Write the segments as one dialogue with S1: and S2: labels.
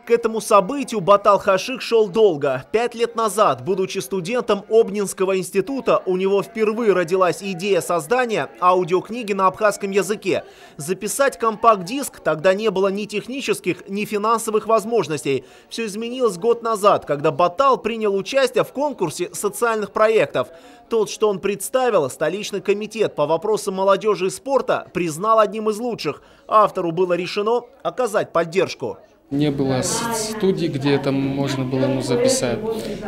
S1: К этому событию Батал Хашик шел долго. 5 лет назад, будучи студентом Обнинского института, у него впервые родилась идея создания аудиокниги на абхазском языке. Записать компакт-диск тогда не было ни технических, ни финансовых возможностей. Все изменилось год назад, когда Батал принял участие в конкурсе социальных проектов. Тот, что он представил, столичный комитет по вопросам молодежи и спорта признал одним из лучших. Автору было решено оказать поддержку.
S2: Не было студии, где это можно было записать.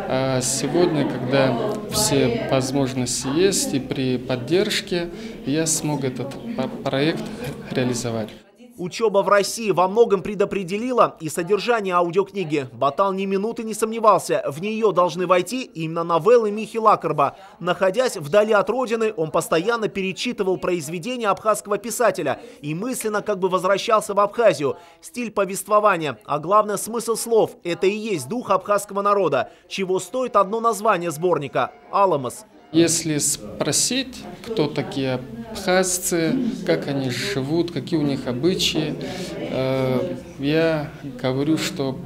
S2: А сегодня, когда все возможности есть и при поддержке, я смог этот проект реализовать.
S1: Учеба в России во многом предопределила и содержание аудиокниги. Батал ни минуты не сомневался, в нее должны войти именно новеллы Михи Лакарба. Находясь вдали от родины, он постоянно перечитывал произведения абхазского писателя и мысленно как бы возвращался в Абхазию. Стиль повествования, а главное смысл слов – это и есть дух абхазского народа, чего стоит одно название сборника – «Аламос».
S2: Если спросить, кто такие абхазцы, как они живут, какие у них обычаи, я говорю, что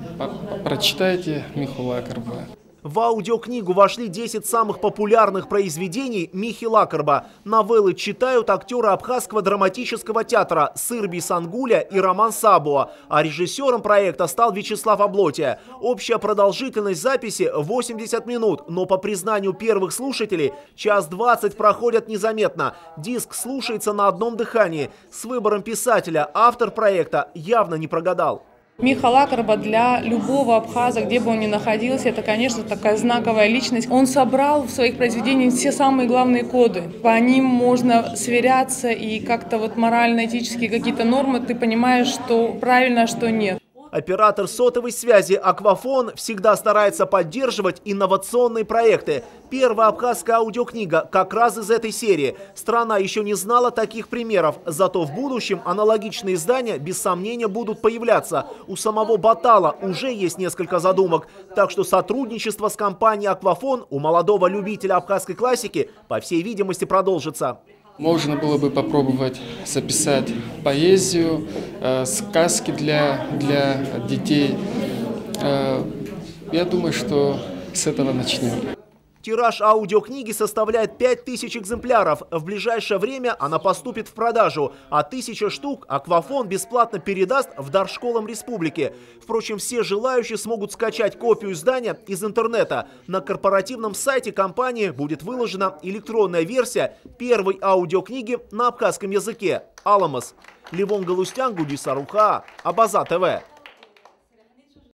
S2: прочитайте Миху Лакарба.
S1: В аудиокнигу вошли 10 самых популярных произведений Михи Лакарба. Новеллы читают актеры абхазского драматического театра Сырби Сангуля и Роман Сабуа, а режиссером проекта стал Вячеслав Облотия. Общая продолжительность записи 80 минут, но по признанию первых слушателей, 1:20 проходят незаметно. Диск слушается на одном дыхании. С выбором писателя автор проекта явно не прогадал.
S3: Миха Лакарба для любого абхаза, где бы он ни находился, это, конечно, такая знаковая личность. Он собрал в своих произведениях все самые главные коды. По ним можно сверяться и как-то вот морально-этические какие-то нормы, ты понимаешь, что правильно, а что нет.
S1: Оператор сотовой связи «Аквафон» всегда старается поддерживать инновационные проекты. Первая абхазская аудиокнига как раз из этой серии. Страна еще не знала таких примеров, зато в будущем аналогичные издания без сомнения будут появляться. У самого Батала уже есть несколько задумок, так что сотрудничество с компанией «Аквафон» у молодого любителя абхазской классики, по всей видимости, продолжится.
S2: Можно было бы попробовать записать поэзию, сказки для детей. Я думаю, что с этого начнем.
S1: Тираж аудиокниги составляет 5000 экземпляров. В ближайшее время она поступит в продажу, а 1000 штук Аквафон бесплатно передаст в дар школам республики. Впрочем, все желающие смогут скачать копию издания из интернета. На корпоративном сайте компании будет выложена электронная версия первой аудиокниги на абхазском языке «Аламос». Левон Галустян, Гуди Саруха, Абаза ТВ.